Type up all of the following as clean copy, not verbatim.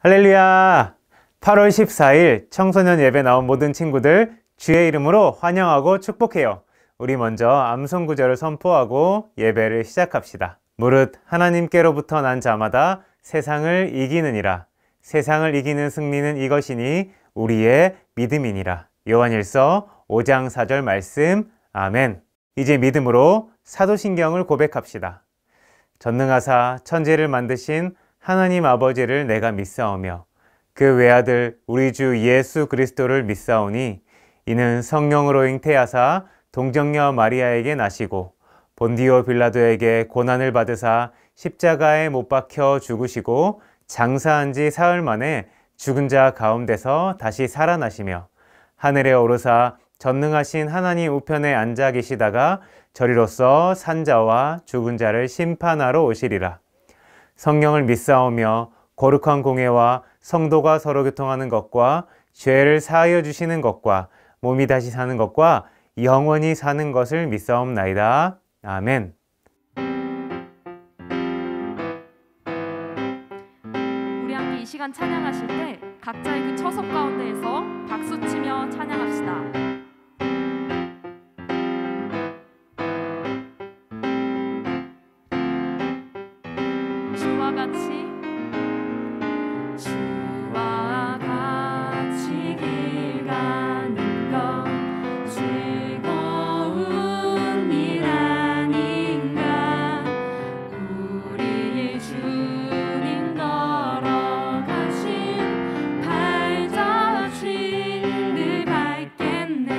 할렐루야! 8월 14일 청소년 예배 나온 모든 친구들 주의 이름으로 환영하고 축복해요. 우리 먼저 암송 구절을 선포하고 예배를 시작합시다. 무릇 하나님께로부터 난 자마다 세상을 이기느니라. 세상을 이기는 승리는 이것이니 우리의 믿음이니라. 요한일서 5장 4절 말씀. 아멘. 이제 믿음으로 사도신경을 고백합시다. 전능하사 천지를 만드신 하나님 아버지를 내가 믿사오며 그 외아들 우리 주 예수 그리스도를 믿사오니 이는 성령으로 잉태하사 동정녀 마리아에게 나시고 본디오 빌라도에게 고난을 받으사 십자가에 못 박혀 죽으시고 장사한 지 사흘 만에 죽은 자 가운데서 다시 살아나시며 하늘에 오르사 전능하신 하나님 우편에 앉아 계시다가 저리로서 산자와 죽은 자를 심판하러 오시리라. 성령을 믿사오며 거룩한 공회와 성도가 서로 교통하는 것과 죄를 사하여 주시는 것과 몸이 다시 사는 것과 영원히 사는 것을 믿사옵나이다. 아멘. 우리 함께 이 시간 찬양하실 때 각자의 그 처석 가운데에서 박수치며 찬양합시다. 주와 같이 길 가는 것 즐거운 일 아닌가. 우리 주님 걸어가신 발자취를 밟겠네.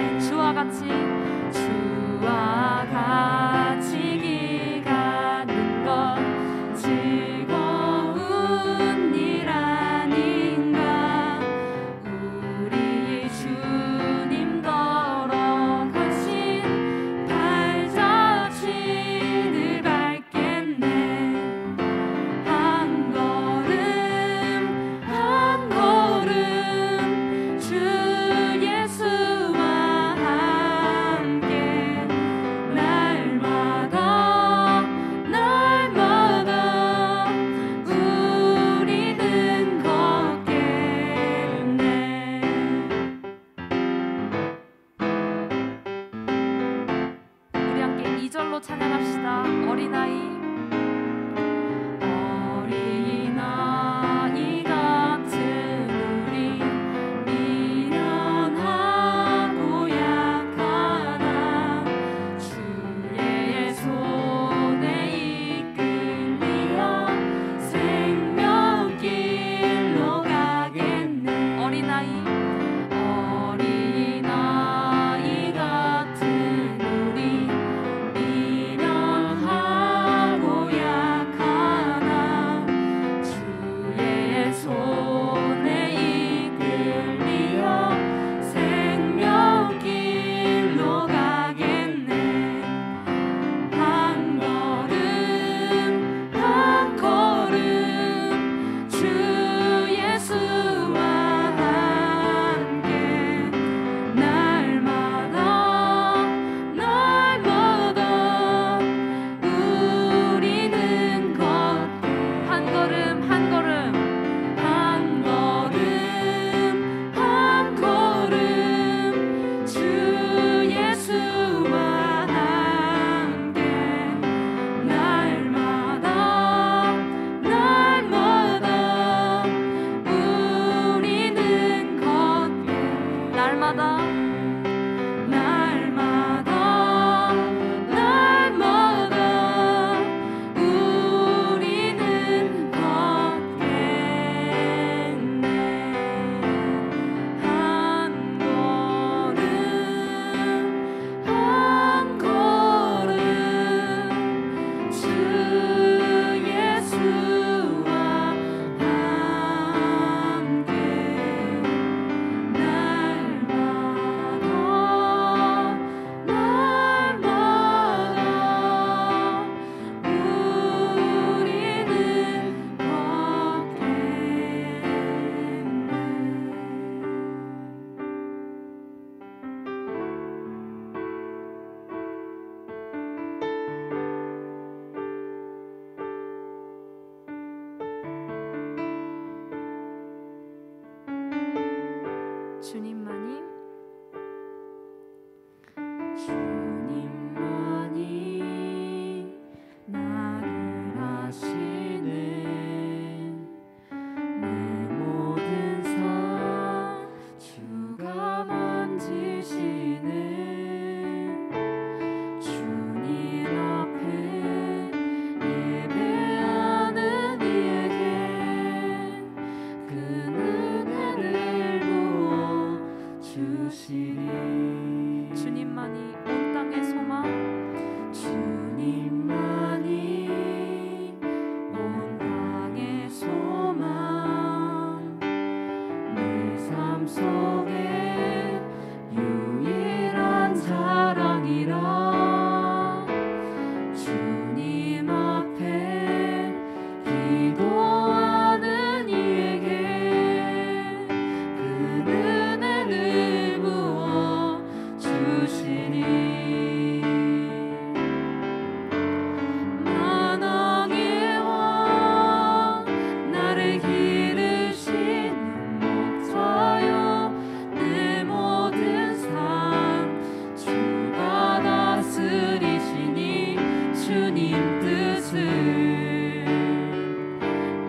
나를 기르시는 목자요 내 모든 삶 주가 다스리시니 주님 뜻을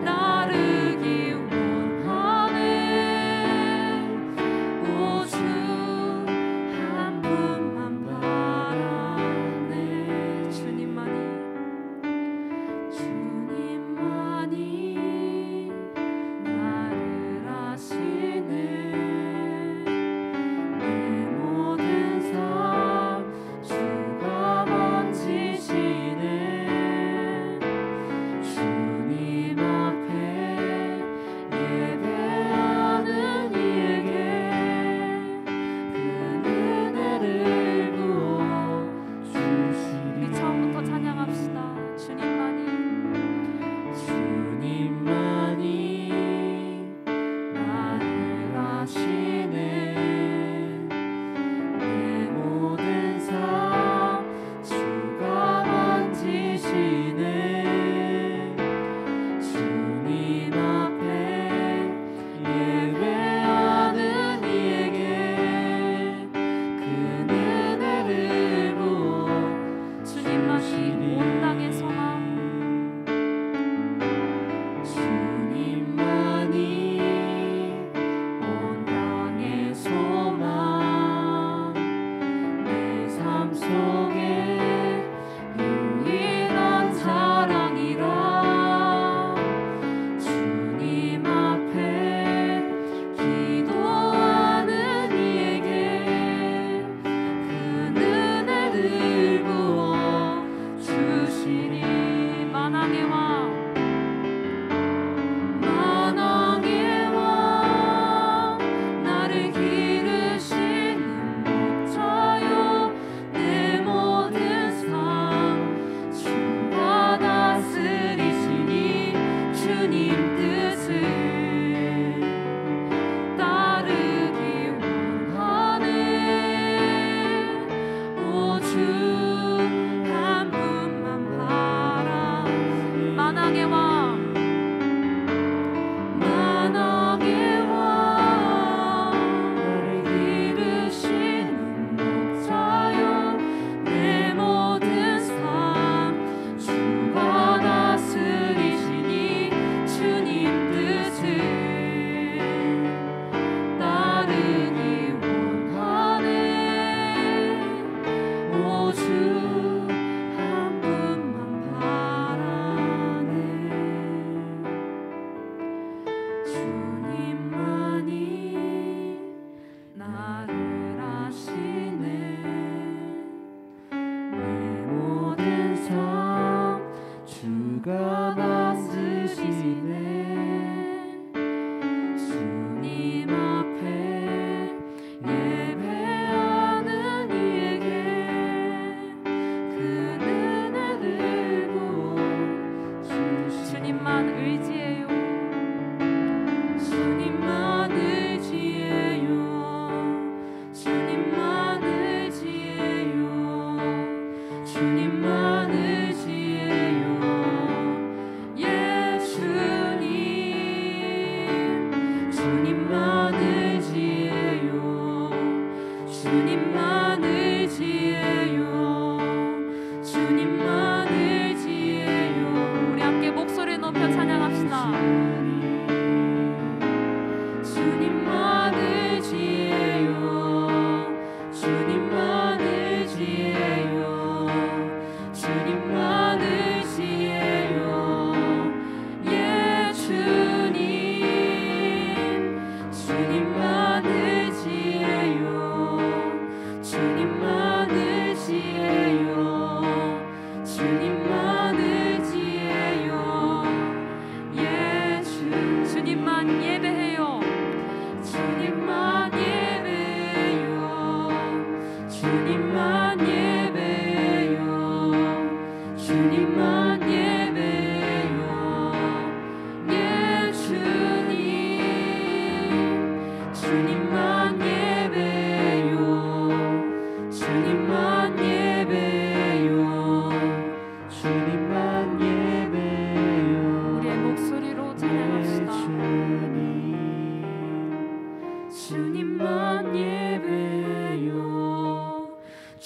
따르기 원하네. 오주 한 분만 바라네. 주님만이 나를 아시네. 내 모든 삶 주가 만지시네. 주님 앞에 예배하는 이에게 그 은혜를 부어 주시리. 우리 처음부터 찬양합시다. 주님만이 나를 아시네. 내 모든 삶 주가 만지시네. 주님 앞에 예배하는 이에게 그 은혜를 부어 주님만이 온 땅의 소망. 주님만이 온 땅의 소망. 내 삶 속에 유일한 사랑이라. 주님 앞에 기도하는 이에게 그 은혜를 부어 주시니. 만왕의 왕 나를 기르시는 목자요 내 모든 삶 주가 다스리시니 주님 뜻을 따르기 원하네. 오주 한 분만 바라. 만왕의 왕 나를 기르시는 목자요 내 모든 삶 주가 다스리시니 주님 뜻을 따르기 원하네. 오주 한 분만 바라네. 주님만이 나를 아시네. 내 모든 삶 주가 만드시네. 주님 앞에 예배하는 이에게 그 은혜를 부어 주시네. 주님만 의지해요. 주님만 의지해요. 주님만 의지해요. 주님만 의지해요. 예 주님. 주님만 의지해요. 주님만 의지해요. 주님만 의지해요. 우리 함께 목소리 높여 찬양합시다. 주님만 의지해요. 주님만 의지해요. 주님만 의지해요. 예 주님.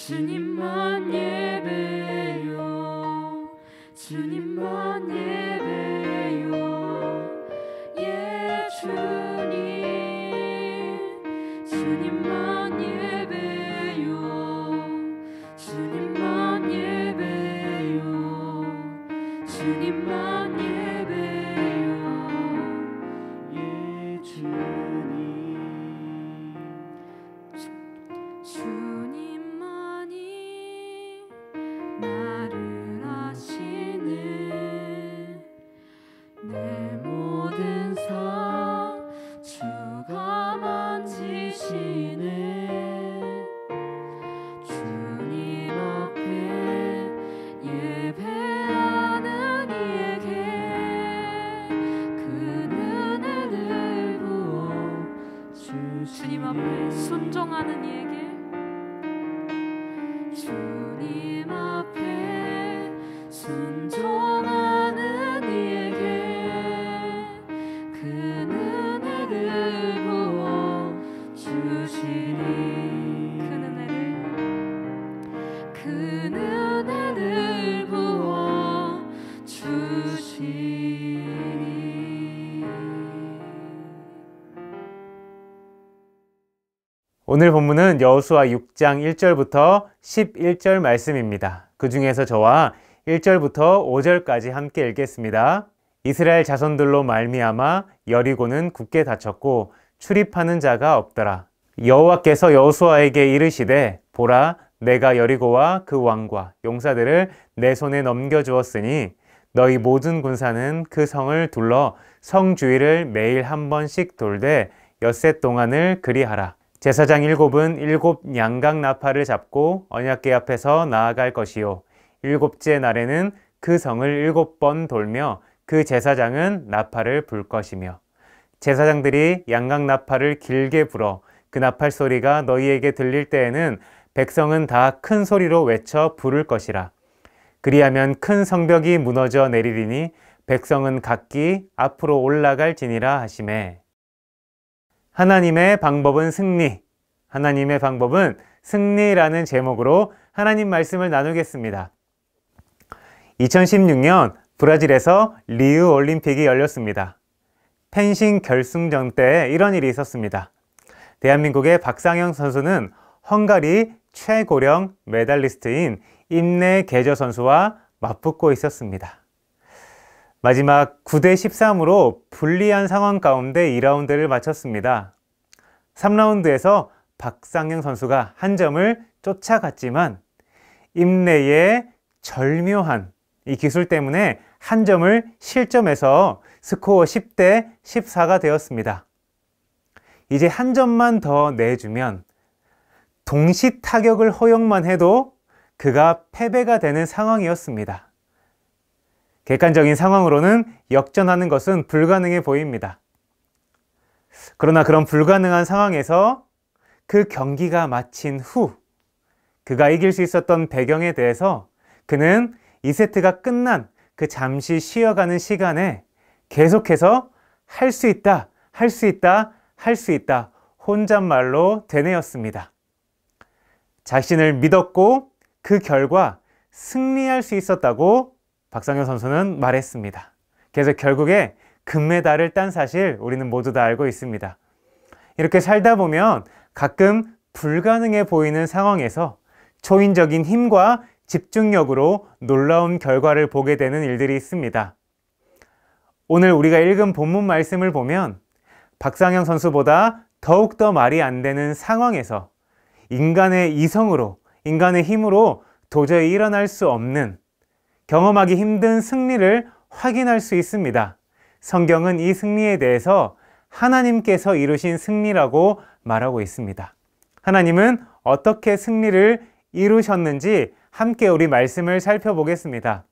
주님만 예배요 주님만 예배요 예 주님 주님만 예배요 주님만 예배요 주님만 예배요 예 주님 주님만이 나를 아시는 내 모든 삶 주가 만지시네 주님 앞에 예배하는 이에게 큰 은혜를 부어 주시네 주님 앞에 순종하는 이에게 주님 앞에 순종하는 이에게 큰 은혜를 부어 주시니 큰 은혜를 부어 주시니 오늘 본문은 여호수아 6장 1절부터 11절 말씀입니다. 그 중에서 저와 1절부터 5절까지 함께 읽겠습니다. 이스라엘 자손들로 말미암아 여리고는 굳게 닫혔고 출입하는 자가 없더라. 여호와께서 여호수아에게 이르시되 보라 내가 여리고와 그 왕과 용사들을 내 손에 넘겨주었으니 너희 모든 군사는 그 성을 둘러 성 주위를 매일 한 번씩 돌되 엿새 동안을 그리하라. 제사장 7은 7 양각 나팔을 잡고 언약궤 앞에서 나아갈 것이요 7째 날에는 그 성을 7번 돌며 그 제사장은 나팔을 불 것이며 제사장들이 양각 나팔을 길게 불어 그 나팔 소리가 너희에게 들릴 때에는 백성은 다 큰 소리로 외쳐 부를 것이라. 그리하면 큰 성벽이 무너져 내리리니 백성은 각기 앞으로 올라갈지니라 하시매. 하나님의 방법은 승리. 하나님의 방법은 승리라는 제목으로 하나님 말씀을 나누겠습니다. 2016년 브라질에서 리우 올림픽이 열렸습니다. 펜싱 결승전 때 이런 일이 있었습니다. 대한민국의 박상영 선수는 헝가리 최고령 메달리스트인 임내 계저 선수와 맞붙고 있었습니다. 마지막 9대 13으로 불리한 상황 가운데 2라운드를 마쳤습니다. 3라운드에서 박상영 선수가 한 점을 쫓아갔지만 임내의 절묘한 이 기술 때문에 한 점을 실점해서 스코어 10대 14가 되었습니다. 이제 한 점만 더 내주면 동시 타격을 허용만 해도 그가 패배가 되는 상황이었습니다. 객관적인 상황으로는 역전하는 것은 불가능해 보입니다. 그러나 그런 불가능한 상황에서 그 경기가 마친 후 그가 이길 수 있었던 배경에 대해서 그는 2세트가 끝난 그 잠시 쉬어가는 시간에 계속해서 할 수 있다, 할 수 있다, 할 수 있다 혼잣말로 되뇌었습니다. 자신을 믿었고 그 결과 승리할 수 있었다고 박상현 선수는 말했습니다. 그래서 결국에 금메달을 딴 사실 우리는 모두 다 알고 있습니다. 이렇게 살다 보면 가끔 불가능해 보이는 상황에서 초인적인 힘과 집중력으로 놀라운 결과를 보게 되는 일들이 있습니다. 오늘 우리가 읽은 본문 말씀을 보면 박상영 선수보다 더욱더 말이 안 되는 상황에서 인간의 이성으로, 인간의 힘으로 도저히 일어날 수 없는, 경험하기 힘든 승리를 확인할 수 있습니다. 성경은 이 승리에 대해서 하나님께서 이루신 승리라고 말하고 있습니다. 하나님은 어떻게 승리를 이루셨는지 함께 우리 말씀을 살펴보겠습니다.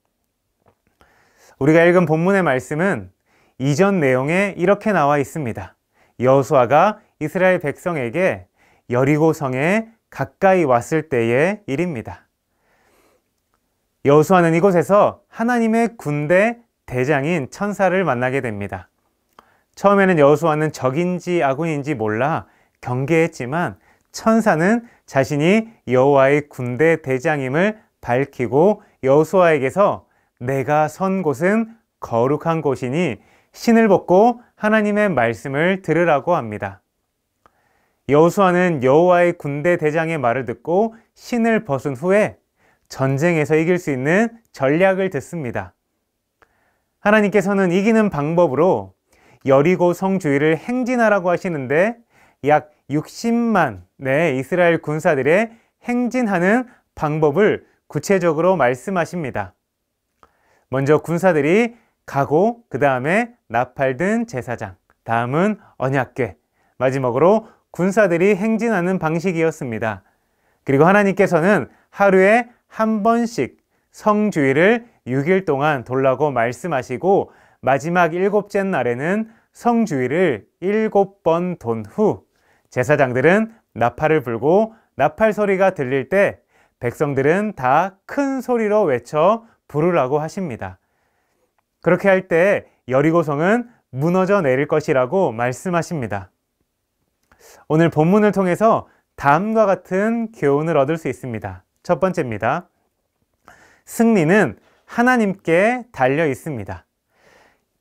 우리가 읽은 본문의 말씀은 이전 내용에 이렇게 나와 있습니다. 여호수아가 이스라엘 백성에게 여리고 성에 가까이 왔을 때의 일입니다. 여호수아는 이곳에서 하나님의 군대 대장인 천사를 만나게 됩니다. 처음에는 여호수아는 적인지 아군인지 몰라 경계했지만 천사는 자신이 여호와의 군대 대장임을 밝히고 여호수아에게서 내가 선 곳은 거룩한 곳이니 신을 벗고 하나님의 말씀을 들으라고 합니다. 여호수아는 여호와의 군대 대장의 말을 듣고 신을 벗은 후에 전쟁에서 이길 수 있는 전략을 듣습니다. 하나님께서는 이기는 방법으로 여리고 성 주위를 행진하라고 하시는데 약 60만 이스라엘 군사들의 행진하는 방법을 구체적으로 말씀하십니다. 먼저 군사들이 가고 그 다음에 나팔 든 제사장, 다음은 언약궤, 마지막으로 군사들이 행진하는 방식이었습니다. 그리고 하나님께서는 하루에 한 번씩 성 주위를 6일 동안 돌라고 말씀하시고 마지막 7째 날에는 성 주위를 7번 돈 후 제사장들은 나팔을 불고 나팔 소리가 들릴 때 백성들은 다 큰 소리로 외쳐 부르라고 하십니다. 그렇게 할 때 여리고성은 무너져 내릴 것이라고 말씀하십니다. 오늘 본문을 통해서 다음과 같은 교훈을 얻을 수 있습니다. 첫 번째입니다. 승리는 하나님께 달려 있습니다.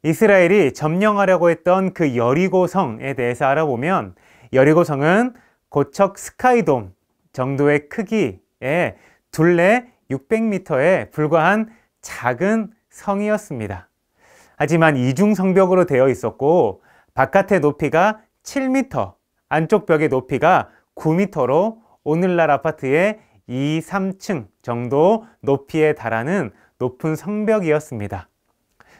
이스라엘이 점령하려고 했던 그 여리고성에 대해서 알아보면 여리고성은 고척 스카이돔 정도의 크기에 둘레 600m에 불과한 작은 성이었습니다. 하지만 이중 성벽으로 되어 있었고 바깥의 높이가 7m, 안쪽 벽의 높이가 9m로 오늘날 아파트의 2, 3층 정도 높이에 달하는 높은 성벽이었습니다.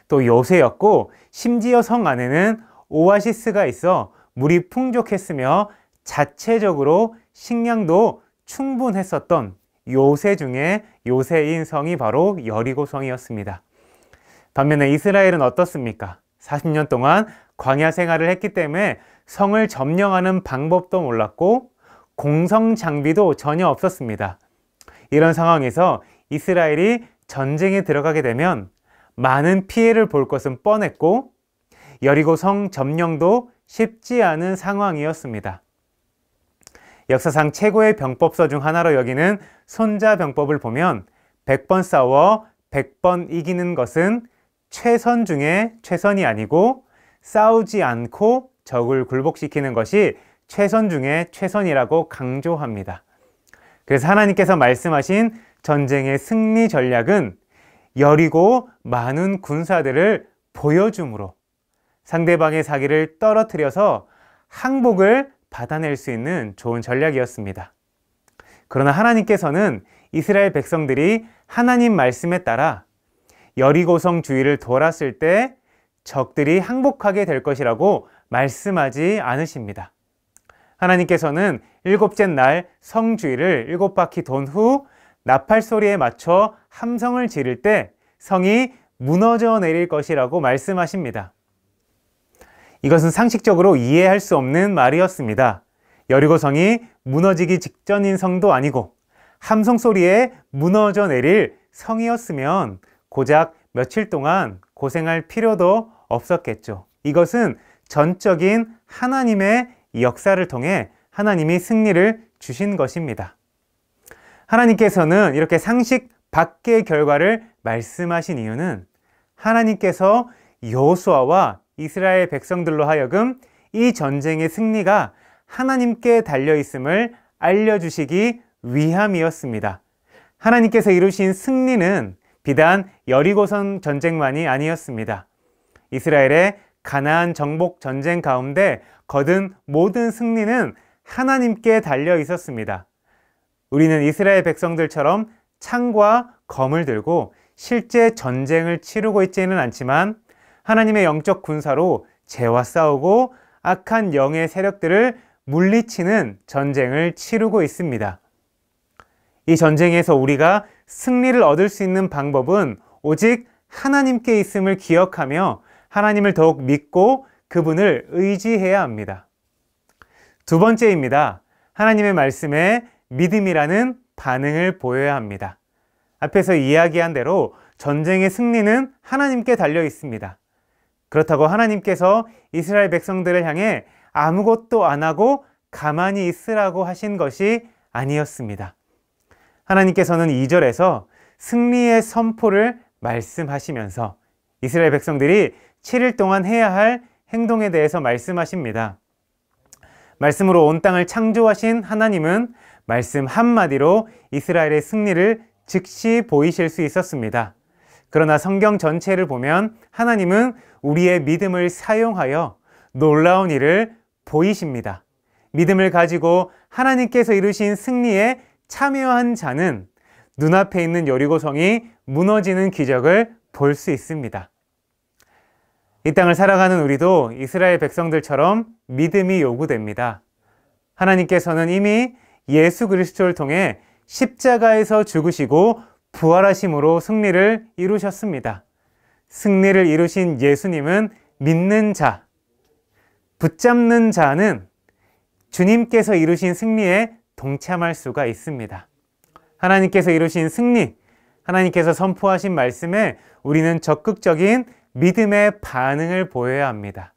또 요새였고 심지어 성 안에는 오아시스가 있어 물이 풍족했으며 자체적으로 식량도 충분했었던 요새 중에 요새인 성이 바로 여리고성이었습니다. 반면에 이스라엘은 어떻습니까? 40년 동안 광야 생활을 했기 때문에 성을 점령하는 방법도 몰랐고 공성 장비도 전혀 없었습니다. 이런 상황에서 이스라엘이 전쟁에 들어가게 되면 많은 피해를 볼 것은 뻔했고 여리고 성 점령도 쉽지 않은 상황이었습니다. 역사상 최고의 병법서 중 하나로 여기는 손자병법을 보면 100번 싸워 100번 이기는 것은 최선 중에 최선이 아니고 싸우지 않고 적을 굴복시키는 것이 최선 중에 최선이라고 강조합니다. 그래서 하나님께서 말씀하신 전쟁의 승리 전략은 여리고 많은 군사들을 보여줌으로 상대방의 사기를 떨어뜨려서 항복을 받아낼 수 있는 좋은 전략이었습니다. 그러나 하나님께서는 이스라엘 백성들이 하나님 말씀에 따라 여리고성 주위를 돌았을 때 적들이 항복하게 될 것이라고 말씀하지 않으십니다. 하나님께서는 7째 날 성 주위를 7바퀴 돈 후 나팔 소리에 맞춰 함성을 지를 때 성이 무너져 내릴 것이라고 말씀하십니다. 이것은 상식적으로 이해할 수 없는 말이었습니다. 여리고성이 무너지기 직전인 성도 아니고 함성 소리에 무너져 내릴 성이었으면 고작 며칠 동안 고생할 필요도 없었겠죠. 이것은 전적인 하나님의 역사를 통해 하나님이 승리를 주신 것입니다. 하나님께서는 이렇게 상식 밖의 결과를 말씀하신 이유는 하나님께서 여호수아와 이스라엘 백성들로 하여금 이 전쟁의 승리가 하나님께 달려 있음을 알려주시기 위함이었습니다. 하나님께서 이루신 승리는 비단 여리고성 전쟁만이 아니었습니다. 이스라엘의 가나안 정복 전쟁 가운데 거둔 모든 승리는 하나님께 달려 있었습니다. 우리는 이스라엘 백성들처럼 창과 검을 들고 실제 전쟁을 치르고 있지는 않지만 하나님의 영적 군사로 죄와 싸우고 악한 영의 세력들을 물리치는 전쟁을 치르고 있습니다. 이 전쟁에서 우리가 승리를 얻을 수 있는 방법은 오직 하나님께 있음을 기억하며 하나님을 더욱 믿고 그분을 의지해야 합니다. 두 번째입니다. 하나님의 말씀에 믿음이라는 반응을 보여야 합니다. 앞에서 이야기한 대로 전쟁의 승리는 하나님께 달려 있습니다. 그렇다고 하나님께서 이스라엘 백성들을 향해 아무것도 안 하고 가만히 있으라고 하신 것이 아니었습니다. 하나님께서는 2절에서 승리의 선포를 말씀하시면서 이스라엘 백성들이 7일 동안 해야 할 행동에 대해서 말씀하십니다. 말씀으로 온 땅을 창조하신 하나님은 말씀 한마디로 이스라엘의 승리를 즉시 보이실 수 있었습니다. 그러나 성경 전체를 보면 하나님은 우리의 믿음을 사용하여 놀라운 일을 보이십니다. 믿음을 가지고 하나님께서 이루신 승리에 참여한 자는 눈앞에 있는 여리고성이 무너지는 기적을 볼 수 있습니다. 이 땅을 살아가는 우리도 이스라엘 백성들처럼 믿음이 요구됩니다. 하나님께서는 이미 예수 그리스도를 통해 십자가에서 죽으시고 부활하심으로 승리를 이루셨습니다. 승리를 이루신 예수님은 믿는 자, 붙잡는 자는 주님께서 이루신 승리에 동참할 수가 있습니다. 하나님께서 이루신 승리, 하나님께서 선포하신 말씀에 우리는 적극적인 믿음의 반응을 보여야 합니다.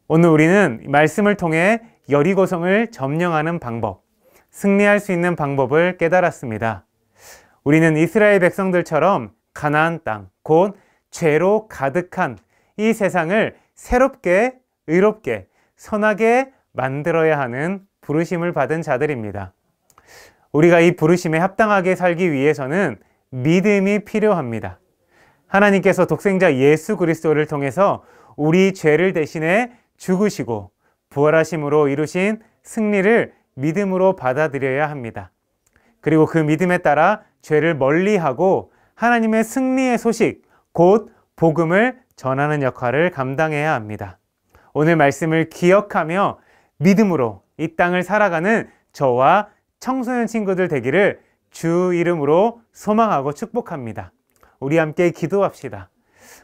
오늘 우리는 말씀을 통해 여리고성을 점령하는 방법, 승리할 수 있는 방법을 깨달았습니다. 우리는 이스라엘 백성들처럼 가나안 땅, 곧 죄로 가득한 이 세상을 새롭게, 의롭게, 선하게 만들어야 하는 부르심을 받은 자들입니다. 우리가 이 부르심에 합당하게 살기 위해서는 믿음이 필요합니다. 하나님께서 독생자 예수 그리스도를 통해서 우리 죄를 대신해 죽으시고 부활하심으로 이루신 승리를 믿음으로 받아들여야 합니다. 그리고 그 믿음에 따라 죄를 멀리하고 하나님의 승리의 소식, 곧 복음을 전하는 역할을 감당해야 합니다. 오늘 말씀을 기억하며 믿음으로 이 땅을 살아가는 저와 청소년 친구들 되기를 주 이름으로 소망하고 축복합니다. 우리 함께 기도합시다.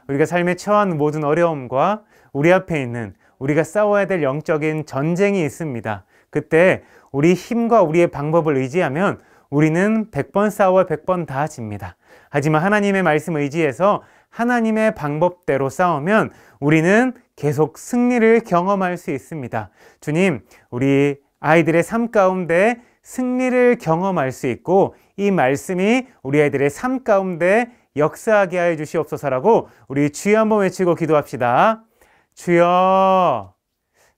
우리가 삶에 처한 모든 어려움과 우리 앞에 있는 우리가 싸워야 될 영적인 전쟁이 있습니다. 그때 우리 힘과 우리의 방법을 의지하면 우리는 100번 싸워 100번 다 집니다. 하지만 하나님의 말씀 의지해서 하나님의 방법대로 싸우면 우리는 계속 승리를 경험할 수 있습니다. 주님, 우리 아이들의 삶 가운데 승리를 경험할 수 있고 이 말씀이 우리 아이들의 삶 가운데 역사하게 하여 주시옵소서라고 우리 주여 한번 외치고 기도합시다. 주여,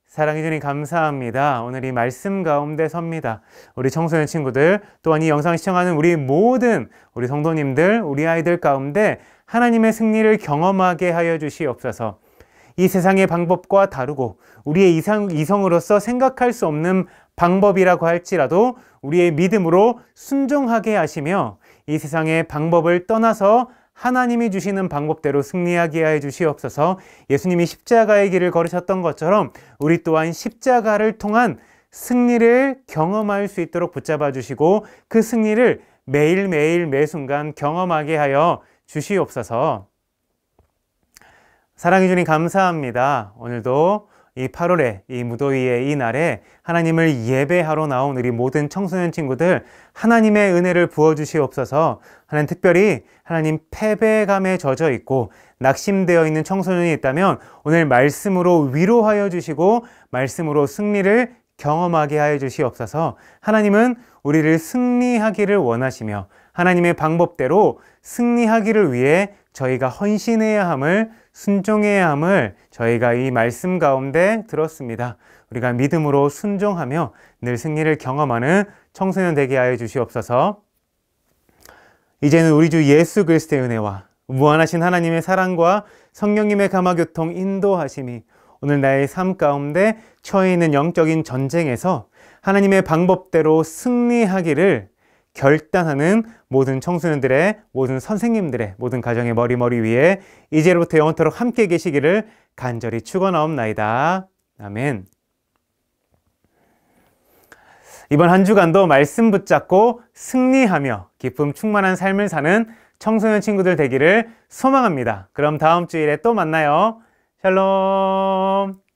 사랑해 주님 감사합니다. 오늘 이 말씀 가운데 섭니다. 우리 청소년 친구들, 또한 이 영상 시청하는 우리 모든 우리 성도님들, 우리 아이들 가운데 하나님의 승리를 경험하게 하여 주시옵소서. 이 세상의 방법과 다르고 우리의 이성으로서 생각할 수 없는 방법이라고 할지라도 우리의 믿음으로 순종하게 하시며 이 세상의 방법을 떠나서 하나님이 주시는 방법대로 승리하게 하여 주시옵소서. 예수님이 십자가의 길을 걸으셨던 것처럼 우리 또한 십자가를 통한 승리를 경험할 수 있도록 붙잡아 주시고 그 승리를 매일매일 매순간 경험하게 하여 주시옵소서. 사랑해 주님 감사합니다. 오늘도 이 8월에 이 무더위의 이 날에 하나님을 예배하러 나온 우리 모든 청소년 친구들 하나님의 은혜를 부어주시옵소서. 하나님, 특별히 하나님 패배감에 젖어 있고 낙심되어 있는 청소년이 있다면 오늘 말씀으로 위로하여 주시고 말씀으로 승리를 경험하게 하여 주시옵소서. 하나님은 우리를 승리하기를 원하시며 하나님의 방법대로 승리하기를 위해 저희가 헌신해야 함을, 순종해야 함을 저희가 이 말씀 가운데 들었습니다. 우리가 믿음으로 순종하며 늘 승리를 경험하는 청소년 되게 하여 주시옵소서. 이제는 우리 주 예수 그리스도의 은혜와 무한하신 하나님의 사랑과 성령님의 감화교통 인도하심이 오늘 나의 삶 가운데 처해 있는 영적인 전쟁에서 하나님의 방법대로 승리하기를 결단하는 모든 청소년들의, 모든 선생님들의, 모든 가정의 머리 위에 이제로부터 영원토록 함께 계시기를 간절히 축원하옵나이다. 아멘. 이번 한 주간도 말씀 붙잡고 승리하며 기쁨 충만한 삶을 사는 청소년 친구들 되기를 소망합니다. 그럼 다음 주일에 또 만나요. 샬롬.